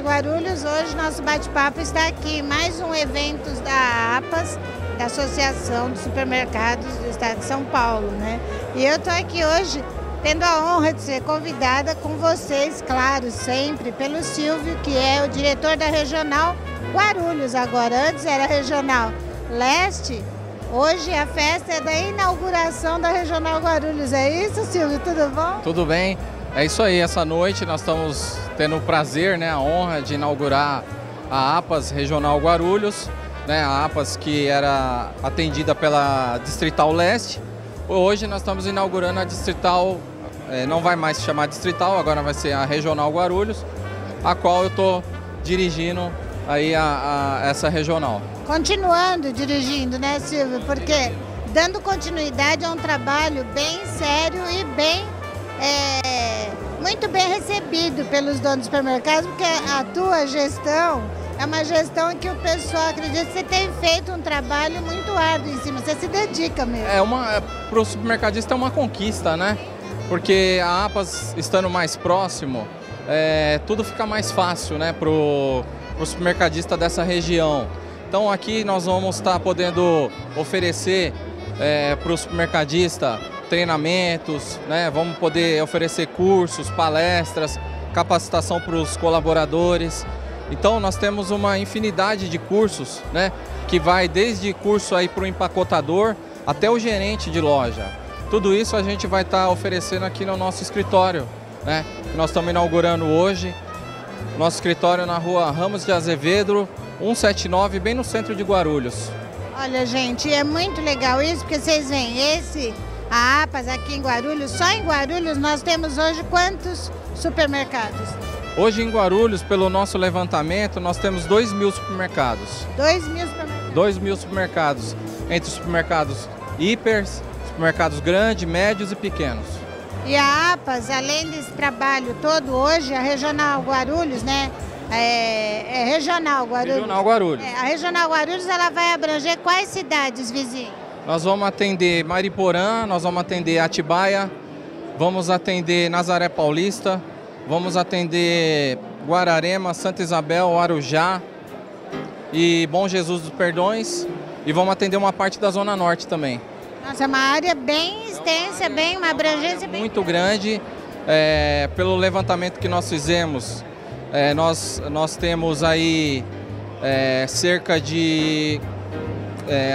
Guarulhos, hoje nosso bate-papo está aqui, mais um evento da APAS, da Associação dos Supermercados do Estado de São Paulo, né? E eu estou aqui hoje tendo a honra de ser convidada com vocês, claro, sempre, pelo Silvio, que é o diretor da Regional Guarulhos agora, antes era Regional Leste, hoje a festa é da inauguração da Regional Guarulhos, é isso, Silvio? Tudo bom? Tudo bem. É isso aí, essa noite nós estamos tendo o prazer, né, a honra de inaugurar a APAS Regional Guarulhos, né, a APAS que era atendida pela Distrital Leste. Hoje nós estamos inaugurando a Distrital, não vai mais se chamar Distrital, agora vai ser a Regional Guarulhos, a qual eu estou dirigindo aí essa regional. Continuando dirigindo, né, Silvio? Porque dando continuidade a um trabalho bem sério e muito bem recebido pelos donos dos supermercados, porque a tua gestão é uma gestão que o pessoal acredita que você tem feito um trabalho muito árduo em cima, você se dedica mesmo. Para o supermercadista é uma conquista, né? Porque a APAS estando mais próximo, tudo fica mais fácil, né, para o supermercadista dessa região. Então aqui nós vamos estar podendo oferecer para o supermercadista treinamentos, né? Vamos poder oferecer cursos, palestras, capacitação para os colaboradores. Então nós temos uma infinidade de cursos, né? Que vai desde curso aí para o empacotador até o gerente de loja. Tudo isso a gente vai estar oferecendo aqui no nosso escritório, né? Nós estamos inaugurando hoje. Nosso escritório na rua Ramos de Azevedo, 179, bem no centro de Guarulhos. Olha, gente, é muito legal isso, porque vocês veem, a APAS aqui em Guarulhos, só em Guarulhos nós temos hoje quantos supermercados? Hoje em Guarulhos, pelo nosso levantamento, nós temos 2.000 supermercados. 2.000 supermercados? 2.000 supermercados, entre os supermercados hipers, supermercados grandes, médios e pequenos. E a APAS, além desse trabalho todo hoje, a Regional Guarulhos, né? Regional Guarulhos. Regional Guarulhos. A Regional Guarulhos, ela vai abranger quais cidades vizinhas? Nós vamos atender Mariporã, nós vamos atender Atibaia, vamos atender Nazaré Paulista, vamos atender Guararema, Santa Isabel, Arujá e Bom Jesus dos Perdões, e vamos atender uma parte da Zona Norte também. Nossa, é uma área bem extensa, uma abrangência bem muito grande. Pelo levantamento que nós fizemos, nós temos aí cerca de...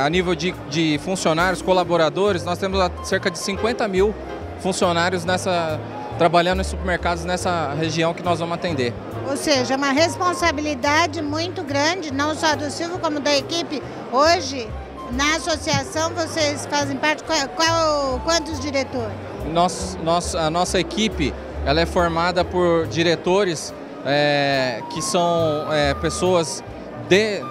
a nível de funcionários, colaboradores, nós temos cerca de 50.000 funcionários trabalhando em supermercados nessa região que nós vamos atender. Ou seja, uma responsabilidade muito grande, não só do Silvio, como da equipe. Hoje, na associação, vocês fazem parte, quantos diretores? A nossa equipe ela é formada por diretores que são pessoas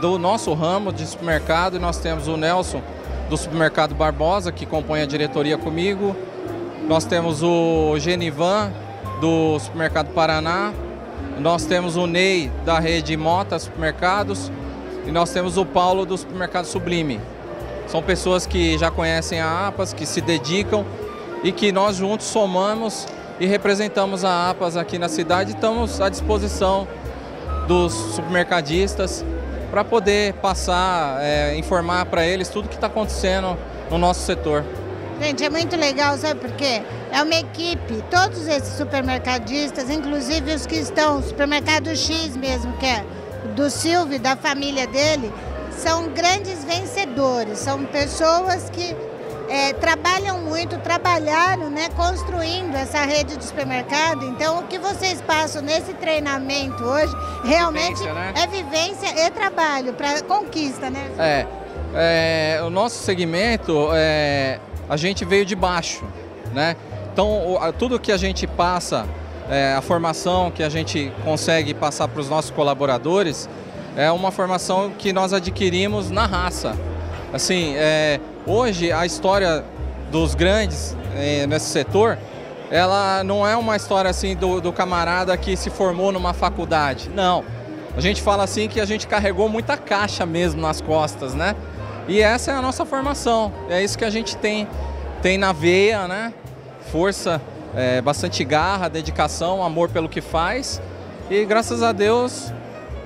do nosso ramo de supermercado. Nós temos o Nelson do Supermercado Barbosa, que compõe a diretoria comigo. Nós temos o Genivan do Supermercado Paraná. Nós temos o Ney da rede Mota Supermercados. E nós temos o Paulo do Supermercado Sublime. São pessoas que já conhecem a APAS, que se dedicam e que nós juntos somamos e representamos a APAS aqui na cidade. Estamos à disposição dos supermercadistas para poder passar, informar para eles tudo que está acontecendo no nosso setor. Gente, é muito legal, sabe por quê? É uma equipe, todos esses supermercadistas, inclusive os que estão, o Supermercado X mesmo, que é do Silvio, da família dele, são grandes vencedores, são pessoas que trabalham muito, trabalharam, né, construindo essa rede de supermercado. Então, o que vocês passam nesse treinamento hoje, realmente vivência, né? É vivência e trabalho para conquista, né? O nosso segmento, a gente veio de baixo, né? Então, tudo que a gente passa, a formação que a gente consegue passar para os nossos colaboradores, é uma formação que nós adquirimos na raça. Assim, hoje a história dos grandes nesse setor, ela não é uma história assim do camarada que se formou numa faculdade. Não, a gente fala assim que a gente carregou muita caixa mesmo nas costas, né? E essa é a nossa formação, é isso que a gente tem na veia, né? Força, bastante garra, dedicação, amor pelo que faz, e graças a Deus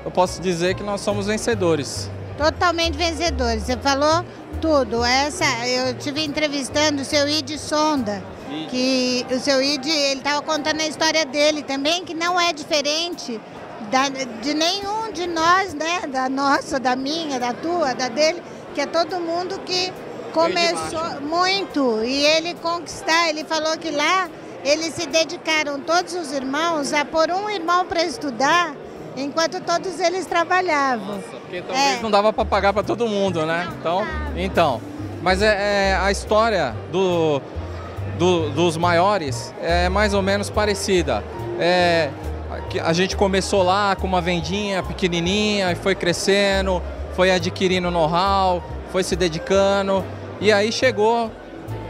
eu posso dizer que nós somos vencedores. Totalmente vencedores, você falou tudo. Eu estive entrevistando o seu Ide Sonda, que o seu Ide, ele estava contando a história dele também, que não é diferente de nenhum de nós, né? Da nossa, da minha, da tua, da dele, que é todo mundo que começou muito, e ele conquistar, ele falou que lá eles se dedicaram, todos os irmãos, a pôr um irmão para estudar, enquanto todos eles trabalhavam. Nossa, porque talvez não dava para pagar para todo mundo, né? Então, mas a história dos maiores é mais ou menos parecida. A gente começou lá com uma vendinha pequenininha e foi crescendo, foi adquirindo know-how, foi se dedicando, e aí chegou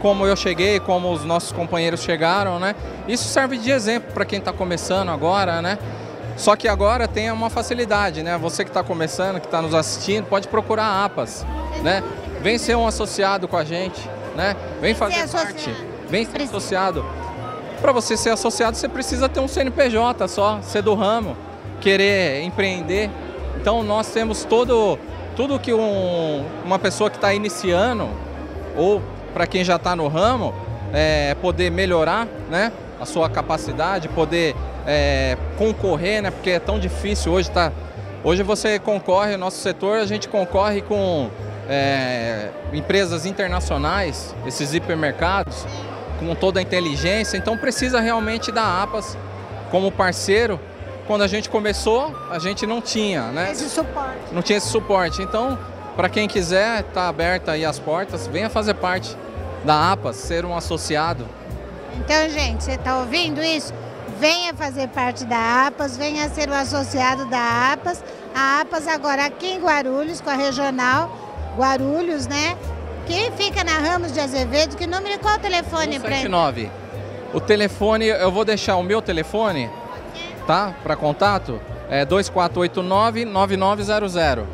como eu cheguei, como os nossos companheiros chegaram, né? Isso serve de exemplo para quem está começando agora, né? Só que agora tem uma facilidade, né? Você que está começando, que está nos assistindo, pode procurar a APAS, né? Vem ser um associado com a gente, né? Vem fazer parte, vem ser associado. Para você ser associado, você precisa ter um CNPJ só, ser do ramo, querer empreender. Então nós temos tudo que uma pessoa que está iniciando, ou para quem já está no ramo, poder melhorar, né, a sua capacidade, poder concorrer, né, porque é tão difícil hoje. Hoje você concorre, no nosso setor a gente concorre com empresas internacionais, esses hipermercados, com toda a inteligência, então precisa realmente da APAS como parceiro. Quando a gente começou, a gente não tinha, né? Esse suporte. Não tinha esse suporte. Então, para quem quiser, está aberta aí as portas, venha fazer parte da APAS, ser um associado. Então, gente, você está ouvindo isso? Venha fazer parte da APAS, venha ser um associado da APAS. A APAS agora aqui em Guarulhos, com a regional Guarulhos, né? Que fica na Ramos de Azevedo. Que número, qual o telefone para ele? 179. O telefone, eu vou deixar o meu telefone, tá? Para contato, é 2489-9900.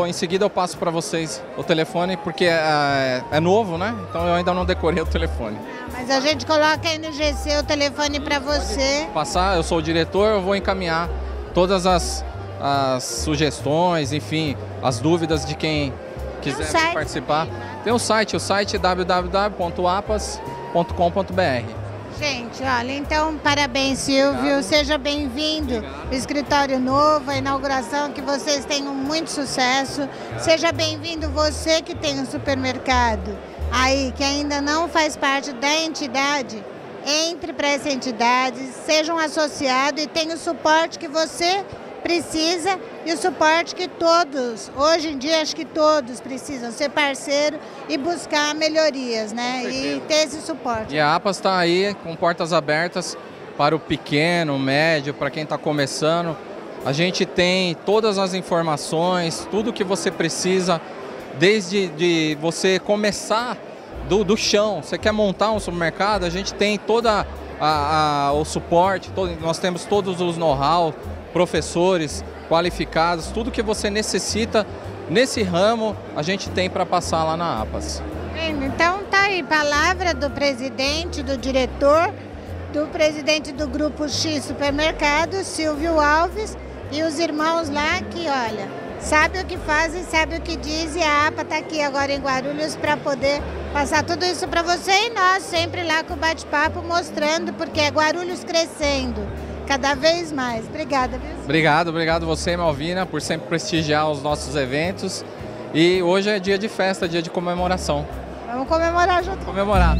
Em seguida eu passo para vocês o telefone, porque é novo, né? Então eu ainda não decorei o telefone. Mas a gente coloca aí no GC o telefone para você. Passar, eu sou o diretor, eu vou encaminhar todas as sugestões, enfim, as dúvidas de quem quiser participar. Tem o site www.apas.com.br. Gente, olha, então parabéns, Silvio, obrigado. Seja bem-vindo ao escritório novo, a inauguração, que vocês tenham muito sucesso. Obrigado. Seja bem-vindo você que tem um supermercado aí, que ainda não faz parte da entidade, entre para essa entidade, seja um associado e tenha o suporte que você precisa e o suporte que todos, hoje em dia acho que todos precisam ser parceiro e buscar melhorias, né? E ter esse suporte. E a APAS está aí com portas abertas para o pequeno, o médio, para quem está começando. A gente tem todas as informações, tudo que você precisa, desde de você começar do chão. Você quer montar um supermercado, a gente tem toda o suporte, nós temos todos os know-how, professores qualificados, tudo que você necessita nesse ramo a gente tem para passar lá na APAS. Então tá aí, palavra do presidente, do diretor, do presidente do Grupo X Supermercados, Silvio Alves, e os irmãos lá que, olha, sabem o que fazem, sabem o que dizem, e a APA está aqui agora em Guarulhos para poder passar tudo isso para você e nós, sempre lá com o bate-papo, mostrando, porque é Guarulhos crescendo cada vez mais. Obrigada, viu? Obrigado você, Malvina, por sempre prestigiar os nossos eventos. E hoje é dia de festa, dia de comemoração. Vamos comemorar junto. Comemorar.